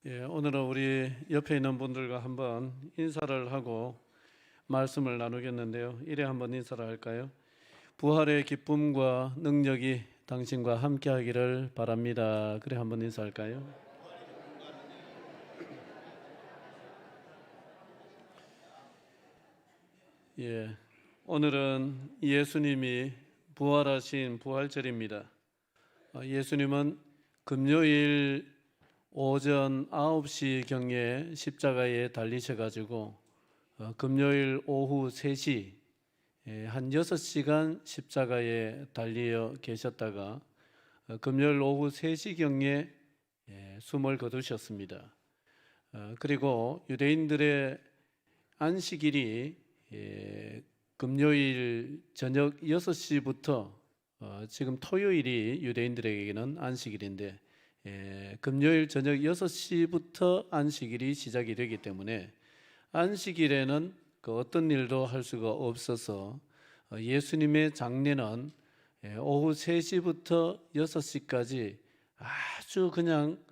오늘은 우리 옆에 있는 분들과 한번 인사를 하고 말씀을 나누겠는데요. 이래 한번 인사를 할까요? 부활의 기쁨과 능력이 당신과 함께 하기를 바랍니다. 그래 한번 인사할까요? 오늘은 예수님이 부활하신 부활절입니다. 예수님은 금요일 오전 9시경에 십자가에 달리셔가지고 금요일 오후 3시 한 6시간 십자가에 달려 계셨다가 금요일 오후 3시경에 숨을 거두셨습니다. 그리고 유대인들의 안식일이 금요일 저녁 6시부터 지금 토요일이 유대인들에게는 안식일인데 금요일 저녁 6시부터 안식일이 시작이 되기 때문에 안식일에는 그 어떤 일도 할 수가 없어서 예수님의 장례는 오후 3시부터 6시까지 아주 그냥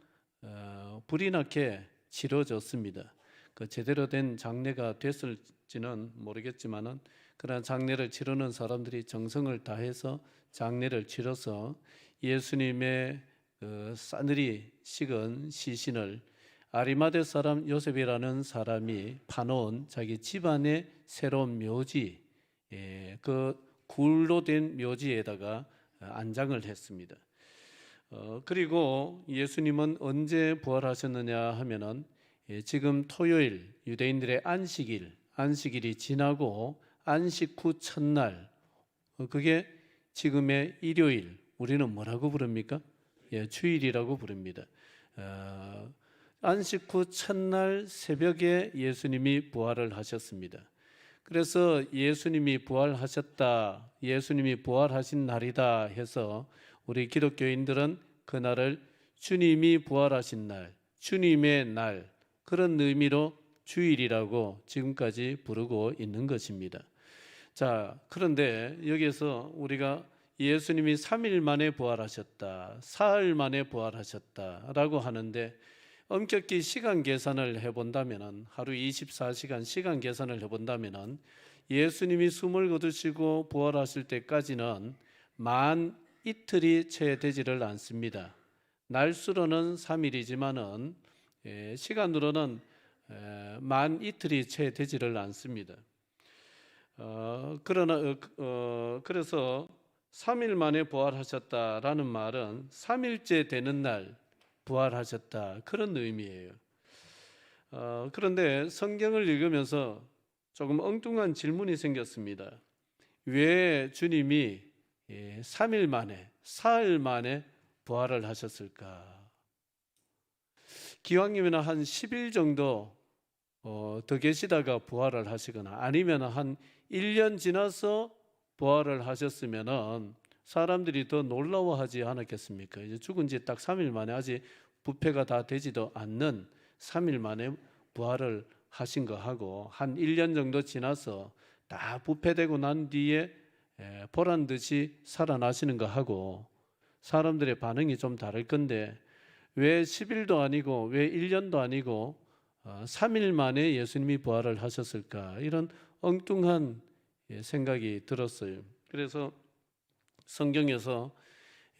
불이 나게 치러졌습니다. 그 제대로 된 장례가 됐을지는 모르겠지만은 그러나 장례를 치르는 사람들이 정성을 다해서 장례를 치러서 예수님의 그 싸늘히 식은 시신을 아리마대 사람 요셉이라는 사람이 파놓은 자기 집안의 새로운 묘지, 그 굴로 된 묘지에다가 안장을 했습니다. 그리고 예수님은 언제 부활하셨느냐 하면은 지금 토요일 유대인들의 안식일이 지나고 안식 후 첫날, 그게 지금의 일요일, 우리는 뭐라고 부릅니까? 주일이라고 부릅니다. 안식 후 첫날 새벽에 예수님이 부활을 하셨습니다. 그래서 예수님이 부활하셨다, 예수님이 부활하신 날이다 해서 우리 기독교인들은 그날을 주님이 부활하신 날, 주님의 날, 그런 의미로 주일이라고 지금까지 부르고 있는 것입니다. 자, 그런데 여기에서 우리가 예수님이 3일 만에 부활하셨다, 사흘 만에 부활하셨다라고 하는데 엄격히 시간 계산을 해본다면, 하루 24시간 시간 계산을 해본다면 예수님이 숨을 거두시고 부활하실 때까지는 만 이틀이 채 되지를 않습니다. 날수로는 3일이지만은 시간으로는 만 이틀이 채 되지를 않습니다. 그래서 3일 만에 부활하셨다라는 말은 3일째 되는 날 부활하셨다, 그런 의미예요. 그런데 성경을 읽으면서 조금 엉뚱한 질문이 생겼습니다. 왜 주님이 3일 만에, 사흘 만에 부활을 하셨을까? 기왕이면 한 10일 정도 더 계시다가 부활을 하시거나 아니면 한 1년 지나서 부활을 하셨으면은 사람들이 더 놀라워하지 않았겠습니까? 이제 죽은 지 딱 3일 만에, 아직 부패가 다 되지도 않는 3일 만에 부활을 하신 거 하고 한 1년 정도 지나서 다 부패되고 난 뒤에 보란 듯이 살아나시는 거 하고 사람들의 반응이 좀 다를 건데 왜 10일도 아니고 왜 1년도 아니고 3일 만에 예수님이 부활을 하셨을까? 이런 엉뚱한 생각이 들었어요. 그래서 성경에서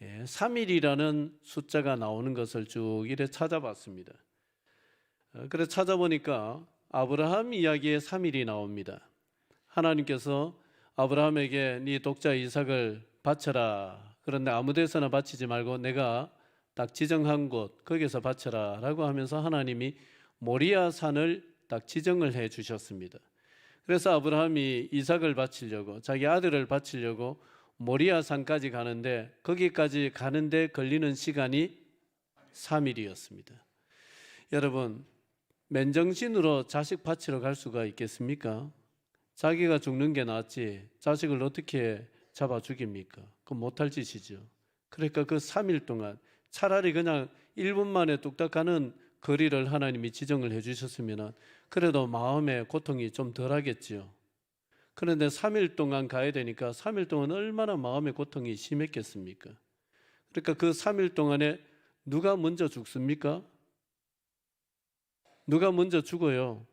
3일이라는 숫자가 나오는 것을 쭉 이래 찾아봤습니다. 그래서 찾아보니까 아브라함 이야기에 3일이 나옵니다. 하나님께서 아브라함에게 네 독자 이삭을 바쳐라. 그런데 아무 데서나 바치지 말고 내가 딱 지정한 곳 거기서 바쳐라 라고 하면서 하나님이 모리아 산을 딱 지정을 해 주셨습니다. 그래서 아브라함이 이삭을 바치려고, 자기 아들을 바치려고 모리아 산까지 가는데 거기까지 가는데 걸리는 시간이 3일이었습니다. 여러분, 맨정신으로 자식 바치러 갈 수가 있겠습니까? 자기가 죽는 게 낫지 자식을 어떻게 잡아 죽입니까? 그건 못할 짓이죠. 그러니까 그 3일 동안 차라리 그냥 1분 만에 뚝딱 가는 거리를 하나님이 지정을 해주셨으면 그래도 마음의 고통이 좀 덜하겠지요. 그런데 3일 동안 가야 되니까 3일 동안 얼마나 마음의 고통이 심했겠습니까? 그러니까 그 3일 동안에 누가 먼저 죽습니까? 누가 먼저 죽어요?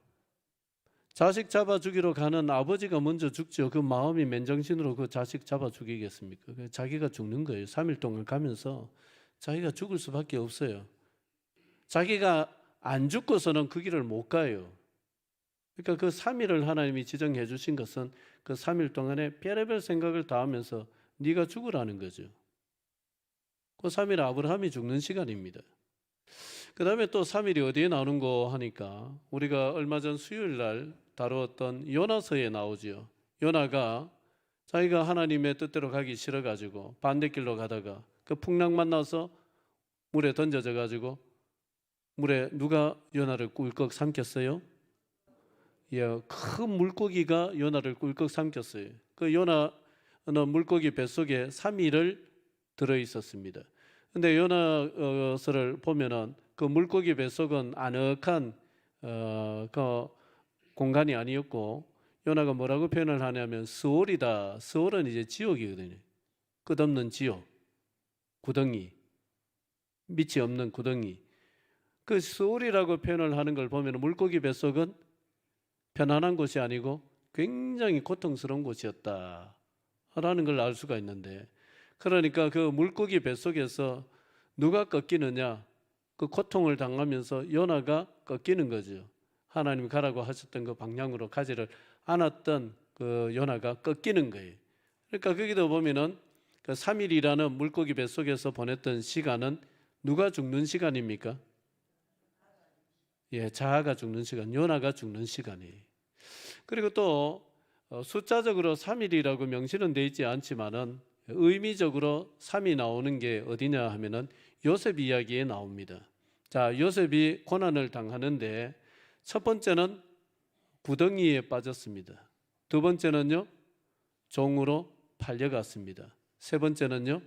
자식 잡아 죽이러 가는 아버지가 먼저 죽죠. 그 마음이 맨정신으로 그 자식 잡아 죽이겠습니까? 자기가 죽는 거예요. 3일 동안 가면서 자기가 죽을 수밖에 없어요. 자기가 안 죽고서는 그 길을 못 가요. 그러니까 그 3일을 하나님이 지정해 주신 것은 그 3일 동안에 별의별 생각을 다 하면서 네가 죽으라는 거죠. 그 3일 아브라함이 죽는 시간입니다. 그 다음에 또 3일이 어디에 나오는 거 하니까 우리가 얼마 전 수요일 날 다루었던 요나서에 나오지요. 요나가 자기가 하나님의 뜻대로 가기 싫어가지고 반대길로 가다가 그 풍랑 만나서 물에 던져져 가지고 물에 누가 요나를 꿀꺽 삼켰어요? 예, 큰 물고기가 요나를 꿀꺽 삼켰어요. 그 요나는 물고기 뱃속에 3일을 들어 있었습니다. 근데 요나서를 보면은 그 물고기 뱃속은 아늑한 그 공간이 아니었고 요나가 뭐라고 표현을 하냐면 스올이다. 스올은 이제 지옥이거든요. 끝없는 지옥, 구덩이, 밑이 없는 구덩이. 그 스올이라고 표현을 하는 걸 보면 물고기 뱃속은 편안한 곳이 아니고 굉장히 고통스러운 곳이었다라는 걸 알 수가 있는데, 그러니까 그 물고기 뱃속에서 누가 꺾이느냐, 그 고통을 당하면서 요나가 꺾이는 거죠. 하나님이 가라고 하셨던 그 방향으로 가지를 않았던 그 요나가 꺾이는 거예요. 그러니까 거기도 보면은 그 3일이라는 물고기 뱃속에서 보냈던 시간은 누가 죽는 시간입니까? 예, 자아가 죽는 시간, 요나가 죽는 시간이에요. 그리고 또 숫자적으로 3일이라고 명시는 되어 있지 않지만은 의미적으로 3이 나오는 게 어디냐 하면은 요셉 이야기에 나옵니다. 자, 요셉이 고난을 당하는데 첫 번째는 구덩이에 빠졌습니다. 두 번째는요, 종으로 팔려갔습니다. 세 번째는요,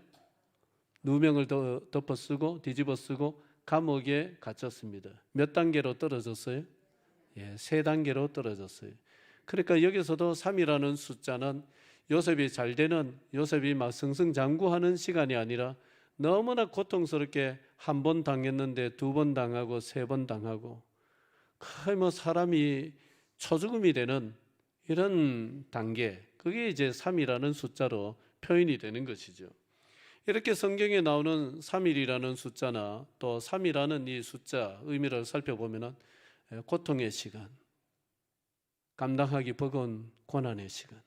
누명을 덮어 쓰고 뒤집어 쓰고 감옥에 갇혔습니다. 몇 단계로 떨어졌어요? 예, 3단계로 떨어졌어요. 그러니까 여기서도 3이라는 숫자는 요셉이 잘 되는, 요셉이 막 승승장구하는 시간이 아니라 너무나 고통스럽게 한 번 당했는데 2번 당하고 3번 당하고 거의 뭐 사람이 초죽음이 되는 이런 단계, 그게 이제 3이라는 숫자로 표현이 되는 것이죠. 이렇게 성경에 나오는 3일이라는 숫자나 또 3이라는 이 숫자 의미를 살펴보면 고통의 시간, 감당하기 버거운 고난의 시간,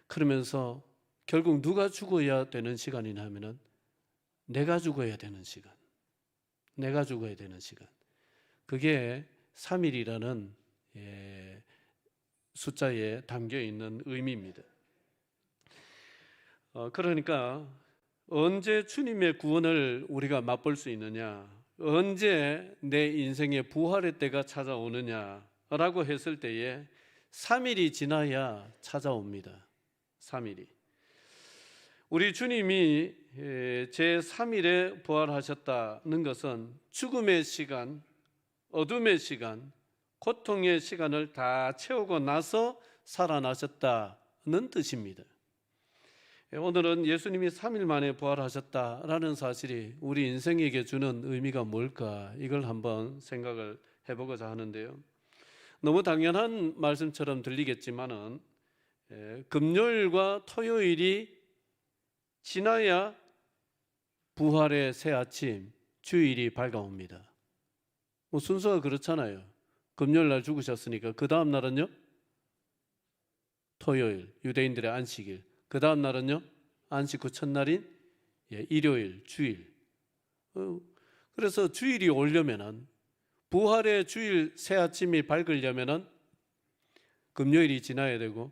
그러면서 결국 누가 죽어야 되는 시간이냐 하면은 내가 죽어야 되는 시간, 내가 죽어야 되는 시간, 그게 3일이라는 숫자에 담겨 있는 의미입니다. 그러니까 언제 주님의 구원을 우리가 맛볼 수 있느냐, 언제 내 인생의 부활의 때가 찾아오느냐라고 했을 때에 3일이 지나야 찾아옵니다. 3일이. 우리 주님이 제3일에 부활하셨다는 것은 죽음의 시간, 어둠의 시간, 고통의 시간을 다 채우고 나서 살아나셨다는 뜻입니다. 오늘은 예수님이 3일 만에 부활하셨다라는 사실이 우리 인생에게 주는 의미가 뭘까, 이걸 한번 생각을 해보고자 하는데요. 너무 당연한 말씀처럼 들리겠지만은 금요일과 토요일이 지나야 부활의 새 아침, 주일이 밝아옵니다. 뭐 순서가 그렇잖아요. 금요일 날 죽으셨으니까 그 다음 날은요? 토요일, 유대인들의 안식일. 그 다음 날은요? 안식 후 첫날인 일요일, 주일. 그래서 주일이 오려면은, 부활의 주일 새 아침이 밝으려면은 금요일이 지나야 되고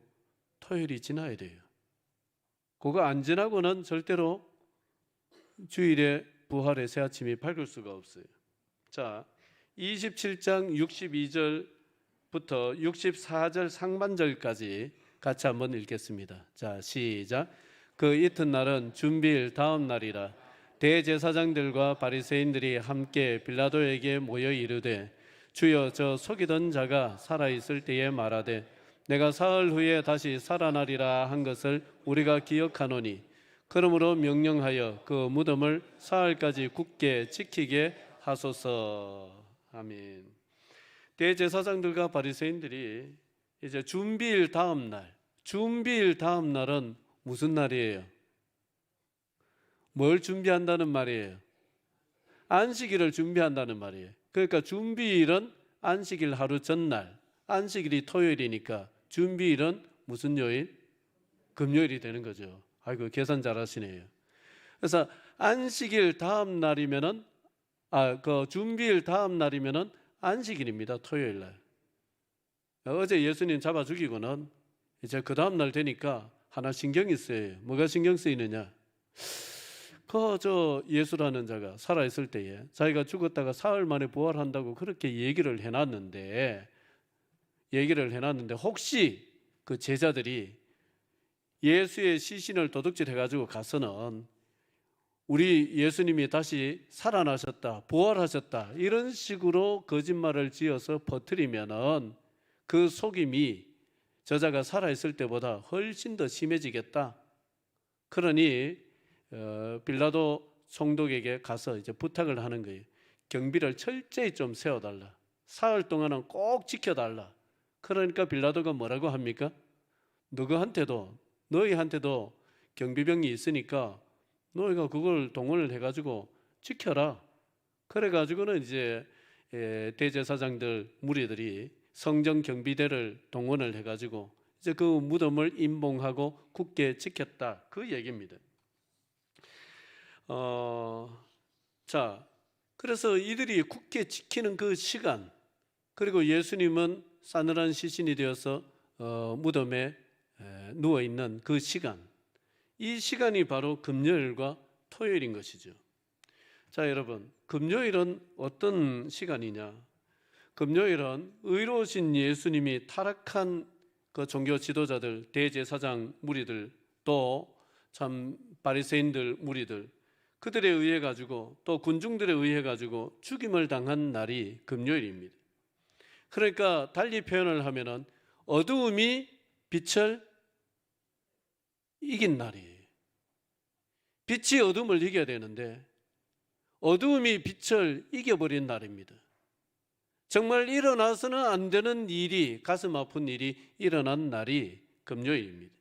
토요일이 지나야 돼요. 그거 안 지나고는 절대로 주일에 부활의 새 아침이 밝을 수가 없어요. 자, 27장 62절부터 64절 상반절까지 같이 한번 읽겠습니다. 자, 시작. 그 이튿날은 준비일 다음 날이라 대제사장들과 바리새인들이 함께 빌라도에게 모여 이르되, 주여, 저 속이던 자가 살아있을 때에 말하되 내가 사흘 후에 다시 살아나리라 한 것을 우리가 기억하노니, 그러므로 명령하여 그 무덤을 사흘까지 굳게 지키게 하소서. 아멘. 대제사장들과 바리새인들이 이제 준비일 다음 날은 무슨 날이에요? 뭘 준비한다는 말이에요? 안식일을 준비한다는 말이에요. 그러니까 준비일은 안식일 하루 전날, 안식일이 토요일이니까 준비일은 무슨 요일? 금요일이 되는 거죠. 아이고, 계산 잘하시네요. 그래서 안식일 다음 날이면은 그 준비일 다음 날이면은 안식일입니다. 토요일 날. 어제 예수님 잡아 죽이고는 이제 그 다음 날 되니까 하나 신경이 쓰여요. 뭐가 신경 쓰이느냐? 저 예수라는 자가 살아있을 때에 자기가 죽었다가 사흘 만에 부활한다고 그렇게 얘기를 해놨는데 혹시 그 제자들이 예수의 시신을 도둑질해가지고 가서는 우리 예수님이 다시 살아나셨다, 부활하셨다 이런 식으로 거짓말을 지어서 퍼뜨리면은 그 속임이 저자가 살아있을 때보다 훨씬 더 심해지겠다. 그러니 빌라도 총독에게 가서 이제 부탁을 하는 거예요. 경비를 철저히 좀 세워달라. 사흘 동안은 꼭 지켜달라. 그러니까 빌라도가 뭐라고 합니까? 너희한테도 경비병이 있으니까 너희가 그걸 동원을 해가지고 지켜라. 그래가지고는 이제 대제사장들 무리들이 성전 경비대를 동원을 해가지고 이제 그 무덤을 임봉하고 굳게 지켰다. 그 얘기입니다. 자, 그래서 이들이 굳게 지키는 그 시간, 그리고 예수님은 싸늘한 시신이 되어서 무덤에 누워 있는 그 시간, 이 시간이 바로 금요일과 토요일인 것이죠. 자, 여러분, 금요일은 어떤 시간이냐? 금요일은 의로우신 예수님이 타락한 그 종교 지도자들, 대제사장 무리들, 또 참 바리새인들 무리들, 그들에 의해 가지고 또 군중들에 의해 가지고 죽임을 당한 날이 금요일입니다. 그러니까 달리 표현을 하면은 어두움이 빛을 이긴 날이에요. 빛이 어둠을 이겨야 되는데 어두움이 빛을 이겨버린 날입니다. 정말 일어나서는 안 되는 일이, 가슴 아픈 일이 일어난 날이 금요일입니다.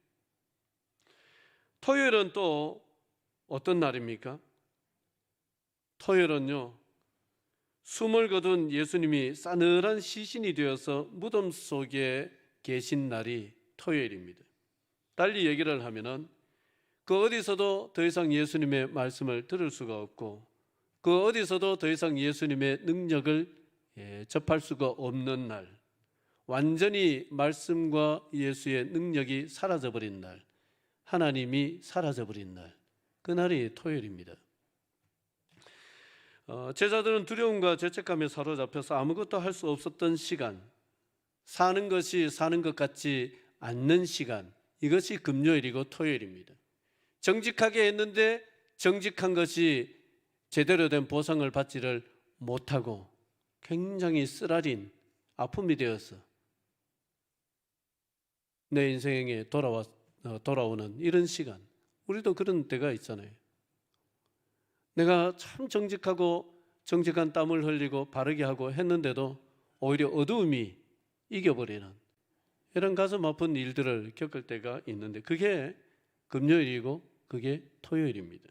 토요일은 또 어떤 날입니까? 토요일은요, 숨을 거둔 예수님이 싸늘한 시신이 되어서 무덤 속에 계신 날이 토요일입니다. 달리 얘기를 하면은 그 어디서도 더 이상 예수님의 말씀을 들을 수가 없고 그 어디서도 더 이상 예수님의 능력을 접할 수가 없는 날, 완전히 말씀과 예수의 능력이 사라져버린 날, 하나님이 사라져버린 날, 그날이 토요일입니다. 제자들은 두려움과 죄책감에 사로잡혀서 아무것도 할 수 없었던 시간, 사는 것이 사는 것 같지 않는 시간, 이것이 금요일이고 토요일입니다. 정직하게 했는데 정직한 것이 제대로 된 보상을 받지를 못하고 굉장히 쓰라린 아픔이 되어서 내 인생에 돌아오는 이런 시간, 우리도 그런 때가 있잖아요. 내가 참 정직하고 정직한 땀을 흘리고 바르게 하고 했는데도 오히려 어두움이 이겨버리는 이런 가슴 아픈 일들을 겪을 때가 있는데 그게 금요일이고 그게 토요일입니다.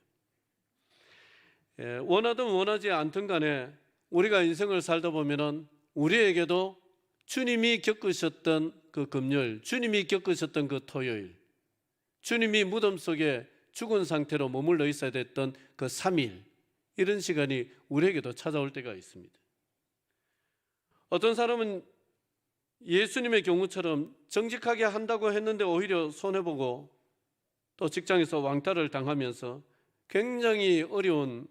원하든 원하지 않든 간에 우리가 인생을 살다 보면은 우리에게도 주님이 겪으셨던 그 금요일, 주님이 겪으셨던 그 토요일, 주님이 무덤 속에 죽은 상태로 머물러 있어야 됐던 그 3일, 이런 시간이 우리에게도 찾아올 때가 있습니다. 어떤 사람은 예수님의 경우처럼 정직하게 한다고 했는데 오히려 손해보고 또 직장에서 왕따를 당하면서 굉장히 어려운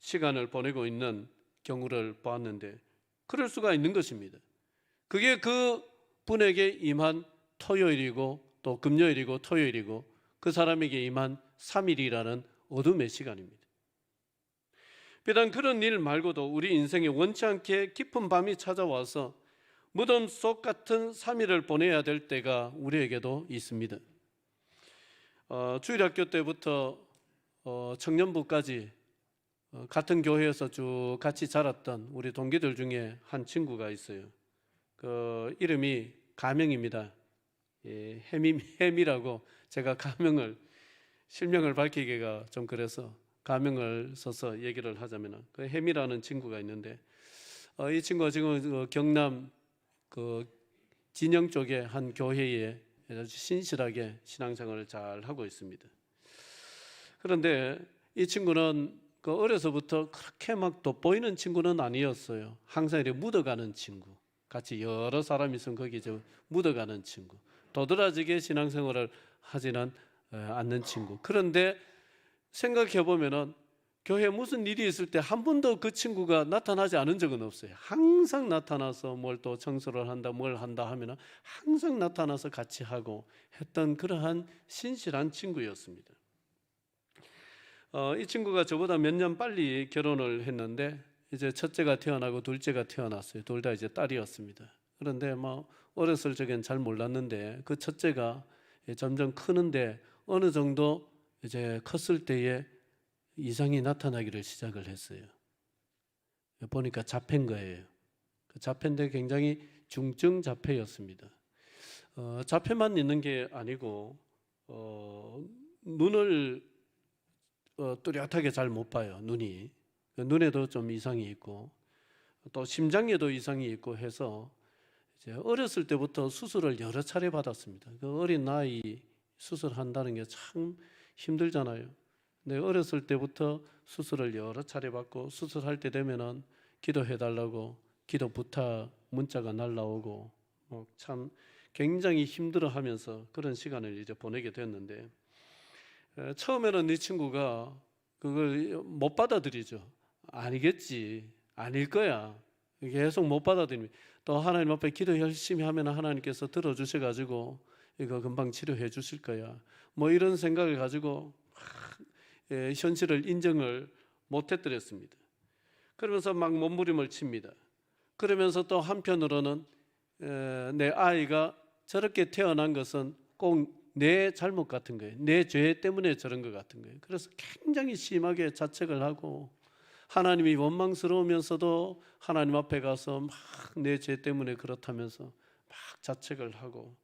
시간을 보내고 있는 경우를 보았는데 그럴 수가 있는 것입니다. 그게 그 분에게 임한 토요일이고 또 금요일이고 토요일이고 그 사람에게 임한 3일이라는 어둠의 시간입니다. 비단 그런 일 말고도 우리 인생에 원치 않게 깊은 밤이 찾아와서 무덤 속 같은 3일을 보내야 될 때가 우리에게도 있습니다. 주일학교 때부터 청년부까지 같은 교회에서 쭉 같이 자랐던 우리 동기들 중에 한 친구가 있어요. 그 이름이 가명입니다. 예, 해미라고 제가 실명을 밝히기가 좀 그래서 가명을 써서 얘기를 하자면 그 해미라는 친구가 있는데 이 친구가 지금 그 경남 그 진영 쪽에 한 교회에 아주 신실하게 신앙생활을 잘 하고 있습니다. 그런데 이 친구는 그 어려서부터 그렇게 막 돋보이는 친구는 아니었어요. 항상 이렇게 묻어가는 친구. 같이 여러 사람이 있으면 거기 이제 묻어가는 친구. 도드라지게 신앙생활을 하지는 않는 친구. 그런데 생각해 보면은 교회에 무슨 일이 있을 때 한 번도 그 친구가 나타나지 않은 적은 없어요. 항상 나타나서 뭘 또 청소를 한다, 뭘 한다 하면은 항상 나타나서 같이 하고 했던 그러한 신실한 친구였습니다. 이 친구가 저보다 몇 년 빨리 결혼을 했는데 이제 첫째가 태어나고 둘째가 태어났어요. 둘 다 이제 딸이었습니다. 그런데 뭐 어렸을 적엔 잘 몰랐는데 그 첫째가 점점 크는데 어느 정도 이제 컸을 때에 이상이 나타나기를 시작을 했어요. 보니까 자폐인 거예요. 그 자폐인데 굉장히 중증 자폐였습니다. 자폐만 있는 게 아니고 눈을 뚜렷하게 잘 못 봐요. 눈에도 좀 이상이 있고 또 심장에도 이상이 있고 해서 이제 어렸을 때부터 수술을 여러 차례 받았습니다. 그 어린 나이 수술한다는 게 참 힘들잖아요. 근데 어렸을 때부터 수술을 여러 차례 받고 수술할 때 되면은 기도해달라고 기도 부탁 문자가 날라오고 참 굉장히 힘들어하면서 그런 시간을 이제 보내게 됐는데 처음에는 이 친구가 그걸 못 받아들이죠. 아니겠지, 아닐 거야. 계속 못 받아들입니다. 또 하나님 앞에 기도 열심히 하면 하나님께서 들어주셔가지고 이거 금방 치료해 주실 거야. 뭐 이런 생각을 가지고 현실을 인정을 못했더랬습니다. 그러면서 막 몸부림을 칩니다. 그러면서 또 한편으로는 내 아이가 저렇게 태어난 것은 꼭 내 잘못 같은 거예요. 내 죄 때문에 저런 것 같은 거예요. 그래서 굉장히 심하게 자책을 하고 하나님이 원망스러우면서도 하나님 앞에 가서 막 내 죄 때문에 그렇다면서 막 자책을 하고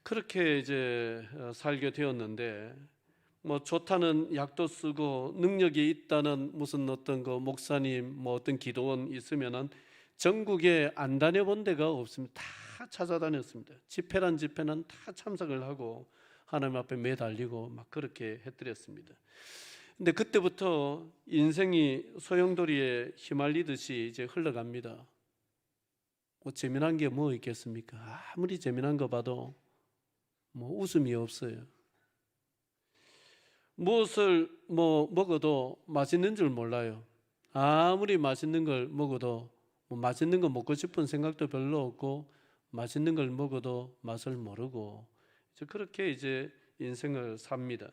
그렇게 이제 살게 되었는데 뭐 좋다는 약도 쓰고 능력이 있다는 무슨 어떤 그 목사님 뭐 어떤 기도원 있으면은 전국에 안 다녀본 데가 없습니다. 다 찾아다녔습니다. 집회란 집회는 다 참석을 하고 하나님 앞에 매달리고 막 그렇게 해드렸습니다. 근데 그때부터 인생이 소용돌이에 휘말리듯이 이제 흘러갑니다. 뭐 재미난 게 뭐 있겠습니까? 아무리 재미난 거 봐도 뭐 웃음이 없어요. 무엇을 뭐 먹어도 맛있는 줄 몰라요. 아무리 맛있는 걸 먹어도 뭐 맛있는 거 먹고 싶은 생각도 별로 없고 맛있는 걸 먹어도 맛을 모르고 그렇게 이제 인생을 삽니다.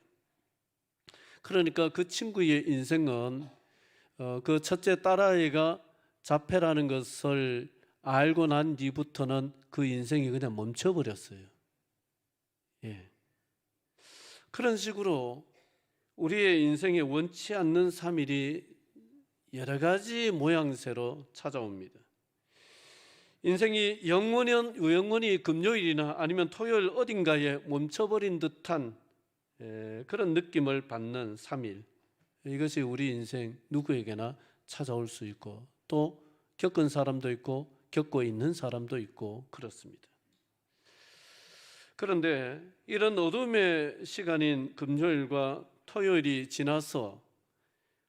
그러니까 그 친구의 인생은 그 첫째 딸아이가 자폐라는 것을 알고 난 뒤부터는 그 인생이 그냥 멈춰버렸어요. 예. 그런 식으로 우리의 인생에 원치 않는 3일이 여러 가지 모양새로 찾아옵니다. 인생이 영원히 금요일이나 아니면 토요일 어딘가에 멈춰버린 듯한 그런 느낌을 받는 3일. 이것이 우리 인생 누구에게나 찾아올 수 있고 또 겪은 사람도 있고 겪고 있는 사람도 있고 그렇습니다. 그런데 이런 어둠의 시간인 금요일과 토요일이 지나서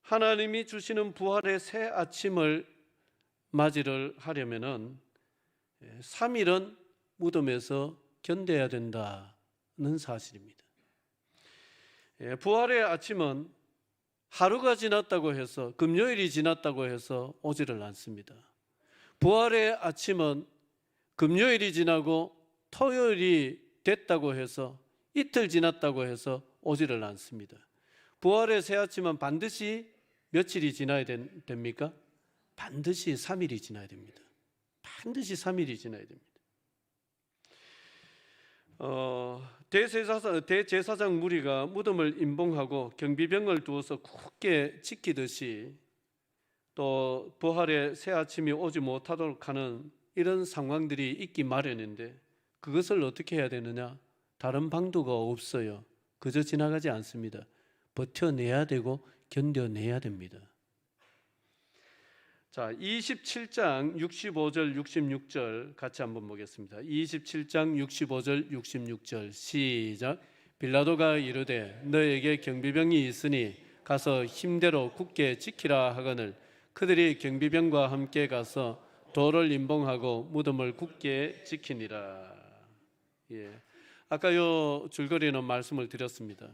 하나님이 주시는 부활의 새 아침을 맞이를 하려면은 3일은 무덤에서 견뎌야 된다는 사실입니다. 부활의 아침은 하루가 지났다고 해서 금요일이 지났다고 해서 오지를 않습니다. 부활의 아침은 금요일이 지나고 토요일이 됐다고 해서 이틀 지났다고 해서 오지를 않습니다. 부활의 새 아침은 반드시 며칠이 지나야 됩니까? 반드시 3일이 지나야 됩니다. 반드시 3일이 지나야 됩니다. 대제사장 무리가 무덤을 임봉하고 경비병을 두어서 굳게 지키듯이 또 부활의 새 아침이 오지 못하도록 하는 이런 상황들이 있기 마련인데 그것을 어떻게 해야 되느냐? 다른 방도가 없어요. 그저 지나가지 않습니다. 버텨내야 되고 견뎌내야 됩니다. 자, 27장 65절 66절 같이 한번 보겠습니다. 27장 65절 66절 시작. 빌라도가 이르되 너에게 경비병이 있으니 가서 힘대로 굳게 지키라 하거늘 그들이 경비병과 함께 가서 돌을 임봉하고 무덤을 굳게 지키니라. 예. 아까 요 줄거리는 말씀을 드렸습니다.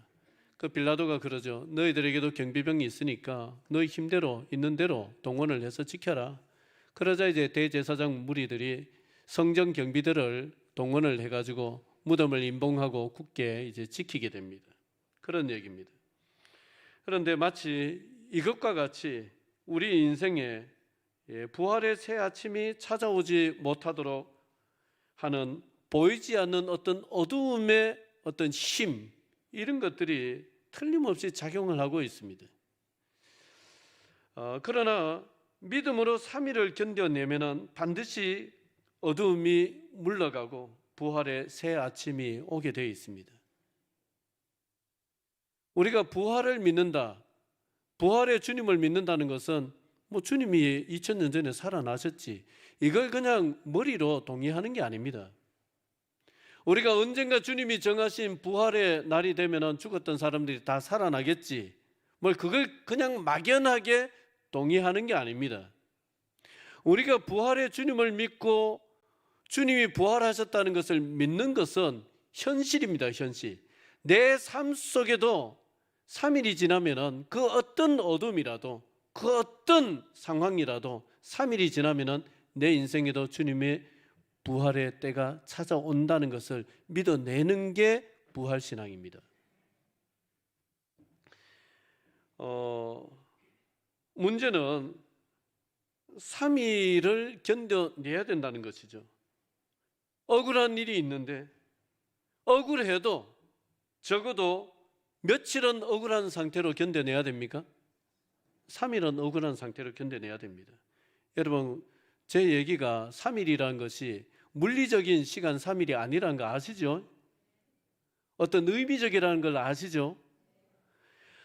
그 빌라도가 그러죠. 너희들에게도 경비병이 있으니까 너희 힘대로 있는 대로 동원을 해서 지켜라. 그러자 이제 대제사장 무리들이 성전 경비들을 동원을 해가지고 무덤을 임봉하고 굳게 이제 지키게 됩니다. 그런 얘기입니다. 그런데 마치 이것과 같이 우리 인생에 부활의 새 아침이 찾아오지 못하도록 하는 보이지 않는 어떤 어두움의 어떤 힘, 이런 것들이 틀림없이 작용을 하고 있습니다. 그러나 믿음으로 3일을 견뎌내면 반드시 어두움이 물러가고 부활의 새 아침이 오게 되어 있습니다. 우리가 부활을 믿는다, 부활의 주님을 믿는다는 것은 뭐 주님이 2000년 전에 살아나셨지, 이걸 그냥 머리로 동의하는 게 아닙니다. 우리가 언젠가 주님이 정하신 부활의 날이 되면 죽었던 사람들이 다 살아나겠지, 뭘 그걸 그냥 막연하게 동의하는 게 아닙니다. 우리가 부활의 주님을 믿고 주님이 부활하셨다는 것을 믿는 것은 현실입니다. 현실. 내 삶 속에도 3일이 지나면 그 어떤 어둠이라도, 그 어떤 상황이라도 3일이 지나면 내 인생에도 주님의 부활의 때가 찾아온다는 것을 믿어내는 게 부활신앙입니다. 문제는 3일을 견뎌내야 된다는 것이죠. 억울한 일이 있는데 억울해도 적어도 며칠은 억울한 상태로 견뎌내야 됩니까? 3일은 억울한 상태로 견뎌내야 됩니다. 여러분, 제 얘기가 3일이라는 것이 물리적인 시간 3일이 아니라는 거 아시죠? 어떤 의미적이라는 걸 아시죠?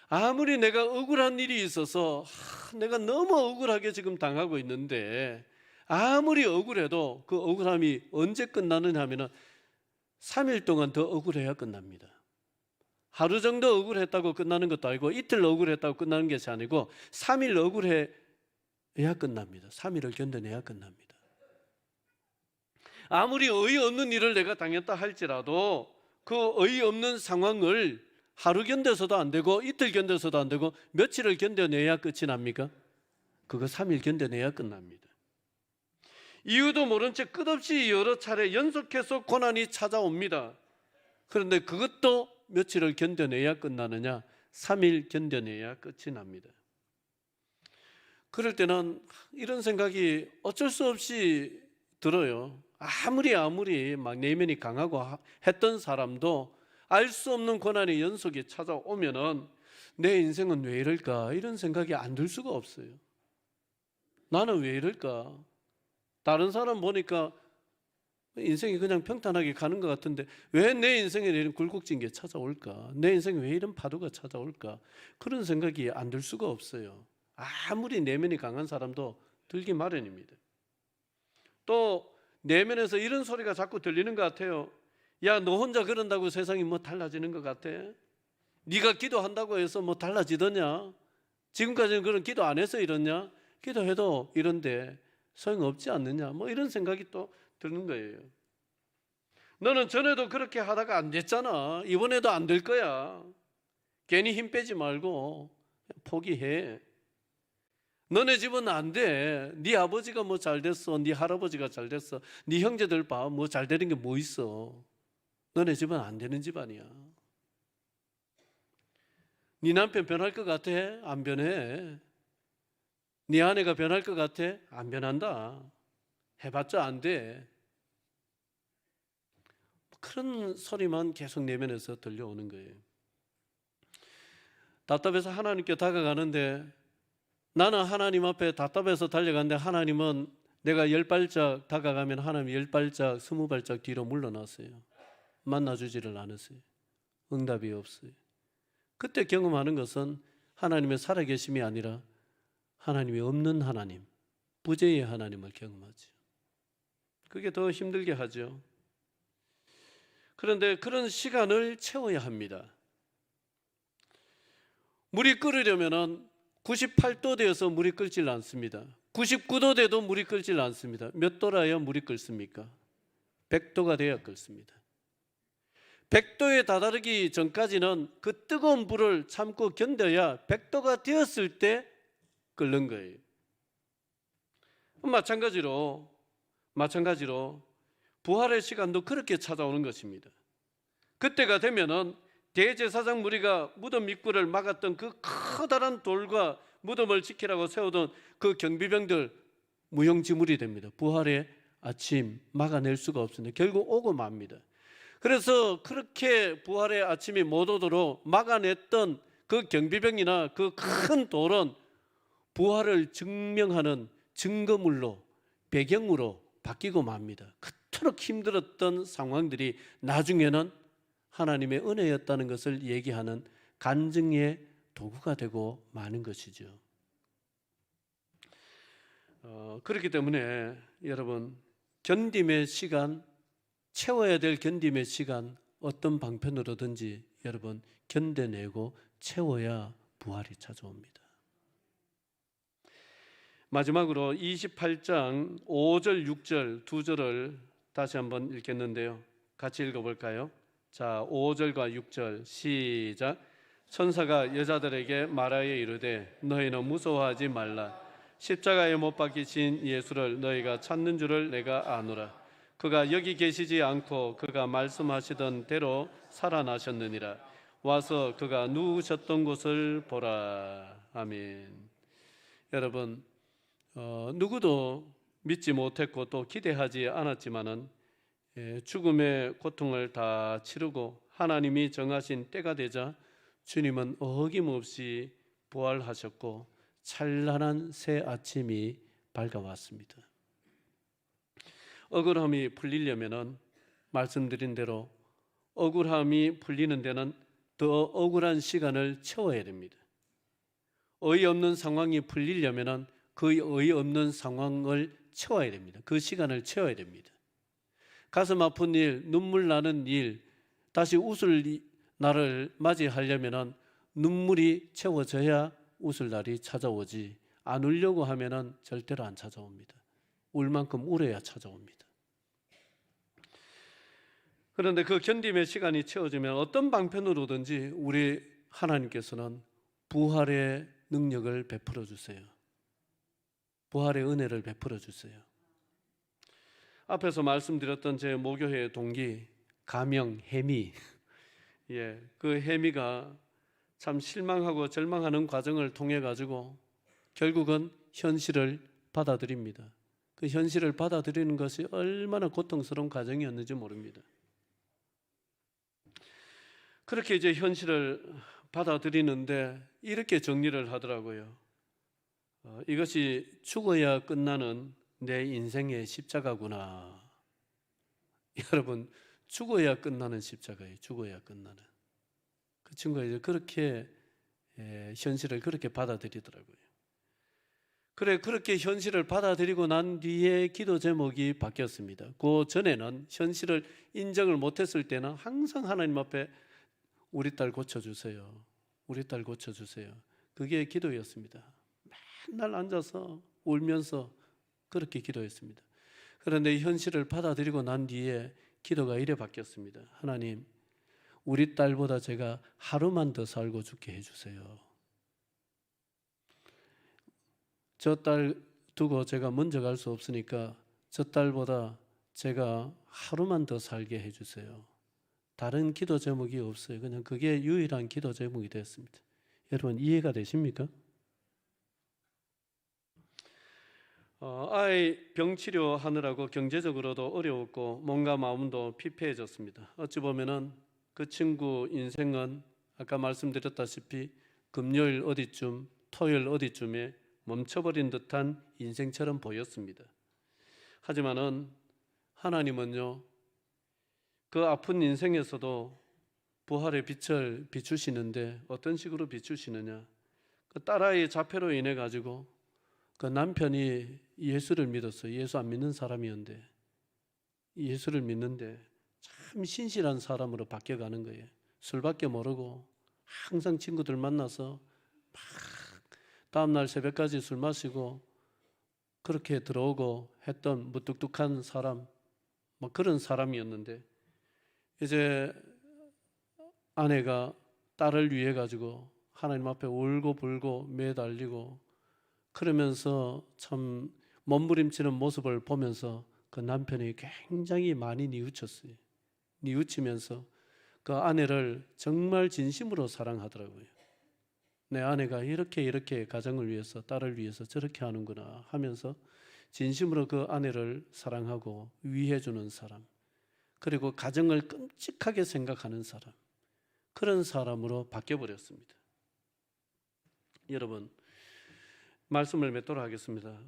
아무리 내가 억울한 일이 있어서 내가 너무 억울하게 지금 당하고 있는데 아무리 억울해도 그 억울함이 언제 끝나느냐 하면 3일 동안 더 억울해야 끝납니다. 하루 정도 억울했다고 끝나는 것도 아니고 이틀 억울했다고 끝나는 것이 아니고 3일 억울해야 끝납니다. 3일을 견뎌내야 끝납니다. 아무리 어이없는 일을 내가 당했다 할지라도 그 어이없는 상황을 하루 견뎌서도 안 되고 이틀 견뎌서도 안 되고 며칠을 견뎌내야 끝이 납니까? 그거 3일 견뎌내야 끝납니다. 이유도 모른 채 끝없이 여러 차례 연속해서 고난이 찾아옵니다. 그런데 그것도 며칠을 견뎌내야 끝나느냐? 3일 견뎌내야 끝이 납니다. 그럴 때는 이런 생각이 어쩔 수 없이 들어요. 아무리 막 내면이 강하고 했던 사람도 알 수 없는 고난의 연속이 찾아오면은 내 인생은 왜 이럴까? 이런 생각이 안 들 수가 없어요. 나는 왜 이럴까? 다른 사람 보니까 인생이 그냥 평탄하게 가는 것 같은데 왜 내 인생에 이런 굴곡진 게 찾아올까? 내 인생에 왜 이런 파도가 찾아올까? 그런 생각이 안 들 수가 없어요. 아무리 내면이 강한 사람도 들기 마련입니다. 또 내면에서 이런 소리가 자꾸 들리는 것 같아요. 야, 너 혼자 그런다고 세상이 뭐 달라지는 것 같아? 네가 기도한다고 해서 뭐 달라지더냐? 지금까지는 그런 기도 안 해서 이러냐? 기도해도 이런데 소용없지 않느냐? 뭐 이런 생각이 또 드는 거예요. 너는 전에도 그렇게 하다가 안 됐잖아. 이번에도 안 될 거야. 괜히 힘 빼지 말고 포기해. 너네 집은 안 돼. 네 아버지가 뭐 잘 됐어. 네 할아버지가 잘 됐어. 네 형제들 봐. 뭐 잘 되는 게 뭐 있어. 너네 집은 안 되는 집안이야. 네 남편 변할 것 같아? 안 변해. 네 아내가 변할 것 같아? 안 변한다. 해봤자 안 돼. 그런 소리만 계속 내면에서 들려오는 거예요. 답답해서 하나님께 다가가는데 나는 하나님 앞에 답답해서 달려가는데 하나님은 내가 10발짝 다가가면 하나님이 10발짝, 20발짝 뒤로 물러났어요. 만나주지를 않았어요. 응답이 없어요. 그때 경험하는 것은 하나님의 살아계심이 아니라 하나님이 없는 하나님, 부재의 하나님을 경험하죠. 그게 더 힘들게 하죠. 그런데 그런 시간을 채워야 합니다. 물이 끓으려면 98도 되어서 물이 끓질 않습니다. 99도 돼도 물이 끓질 않습니다. 몇 도라야 물이 끓습니까? 100도가 돼야 끓습니다. 100도에 다다르기 전까지는 그 뜨거운 불을 참고 견뎌야 100도가 되었을 때 끓는 거예요. 마찬가지로 부활의 시간도 그렇게 찾아오는 것입니다. 그때가 되면은 대제사장 무리가 무덤 입구를 막았던 그 커다란 돌과 무덤을 지키라고 세우던 그 경비병들 무용지물이 됩니다. 부활의 아침 막아낼 수가 없습니다. 결국 오고 맙니다. 그래서 그렇게 부활의 아침이 못 오도록 막아냈던 그 경비병이나 그 큰 돌은 부활을 증명하는 증거물로, 배경으로 바뀌고 맙니다. 그토록 힘들었던 상황들이 나중에는 하나님의 은혜였다는 것을 얘기하는 간증의 도구가 되고 마는 것이죠. 그렇기 때문에 여러분, 견딤의 시간, 채워야 될 견딤의 시간, 어떤 방편으로든지 여러분 견뎌내고 채워야 부활이 찾아옵니다. 마지막으로 28장 5절, 6절 두 절을 다시 한번 읽겠는데요. 같이 읽어볼까요? 자, 5절과 6절 시작. 천사가 여자들에게 말하여 이르되 너희는 무서워하지 말라. 십자가에 못 박히신 예수를 너희가 찾는 줄을 내가 아노라. 그가 여기 계시지 않고 그가 말씀하시던 대로 살아나셨느니라. 와서 그가 누우셨던 곳을 보라. 아멘. 여러분, 누구도 믿지 못했고 또 기대하지 않았지만은 죽음의 고통을 다 치르고 하나님이 정하신 때가 되자 주님은 어김없이 부활하셨고 찬란한 새 아침이 밝아왔습니다. 억울함이 풀리려면은 말씀드린 대로 억울함이 풀리는 데는 더 억울한 시간을 채워야 됩니다. 어이없는 상황이 풀리려면은 그 어이없는 상황을 채워야 됩니다. 그 시간을 채워야 됩니다. 가슴 아픈 일, 눈물 나는 일, 다시 웃을 날을 맞이하려면은 눈물이 채워져야 웃을 날이 찾아오지, 안 울려고 하면은 절대로 안 찾아옵니다. 울 만큼 울어야 찾아옵니다. 그런데 그 견딤의 시간이 채워지면 어떤 방편으로든지 우리 하나님께서는 부활의 능력을 베풀어 주세요. 부활의 은혜를 베풀어 주세요. 앞에서 말씀드렸던 제 모교회의 동기 가명 해미, 그 해미가 참 실망하고 절망하는 과정을 통해 가지고 결국은 현실을 받아들입니다. 그 현실을 받아들이는 것이 얼마나 고통스러운 과정이었는지 모릅니다. 그렇게 이제 현실을 받아들이는데 이렇게 정리를 하더라고요. 이것이 죽어야 끝나는 내 인생의 십자가구나. 여러분, 죽어야 끝나는 십자가예요. 죽어야 끝나는. 그 친구가 이제 그렇게 현실을 그렇게 받아들이더라고요. 그렇게 현실을 받아들이고 난 뒤에 기도 제목이 바뀌었습니다. 그 전에는 현실을 인정을 못했을 때는 항상 하나님 앞에 우리 딸 고쳐주세요. 우리 딸 고쳐주세요. 그게 기도였습니다. 맨날 앉아서 울면서 그렇게 기도했습니다. 그런데 현실을 받아들이고 난 뒤에 기도가 이래 바뀌었습니다. 하나님, 우리 딸보다 제가 하루만 더 살고 죽게 해주세요. 저 딸 두고 제가 먼저 갈 수 없으니까 저 딸보다 제가 하루만 더 살게 해주세요. 다른 기도 제목이 없어요. 그냥 그게 유일한 기도 제목이 됐습니다. 여러분, 이해가 되십니까? 아이 병 치료하느라고 경제적으로도 어려웠고 몸과 마음도 피폐해졌습니다. 어찌 보면은 그 친구 인생은 아까 말씀드렸다시피 금요일 어디쯤, 토요일 어디쯤에 멈춰버린 듯한 인생처럼 보였습니다. 하지만은 하나님은요, 그 아픈 인생에서도 부활의 빛을 비추시는데 어떤 식으로 비추시느냐? 그 딸아이의 자폐로 인해 가지고 그 남편이 예수를 믿었어요. 예수 안 믿는 사람이었는데 예수를 믿는데 참 신실한 사람으로 바뀌어가는 거예요. 술밖에 모르고 항상 친구들 만나서 막 다음날 새벽까지 술 마시고 그렇게 들어오고 했던 무뚝뚝한 사람, 뭐 그런 사람이었는데 이제 아내가 딸을 위해 가지고 하나님 앞에 울고불고 매달리고 그러면서 참 몸부림치는 모습을 보면서 그 남편이 굉장히 많이 뉘우쳤어요. 뉘우치면서 그 아내를 정말 진심으로 사랑하더라고요. 내 아내가 이렇게 가정을 위해서, 딸을 위해서 저렇게 하는구나 하면서 진심으로 그 아내를 사랑하고 위해주는 사람, 그리고 가정을 끔찍하게 생각하는 사람, 그런 사람으로 바뀌어버렸습니다. 여러분, 말씀을 맺도록 하겠습니다.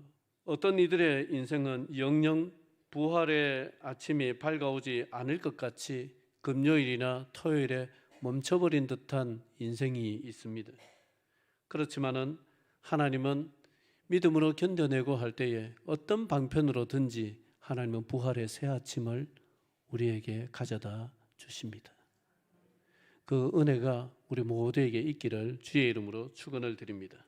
어떤 이들의 인생은 영영 부활의 아침이 밝아오지 않을 것 같이 금요일이나 토요일에 멈춰버린 듯한 인생이 있습니다. 그렇지만은 하나님은 믿음으로 견뎌내고 할 때에 어떤 방편으로든지 하나님은 부활의 새 아침을 우리에게 가져다 주십니다. 그 은혜가 우리 모두에게 있기를 주의 이름으로 축원을 드립니다.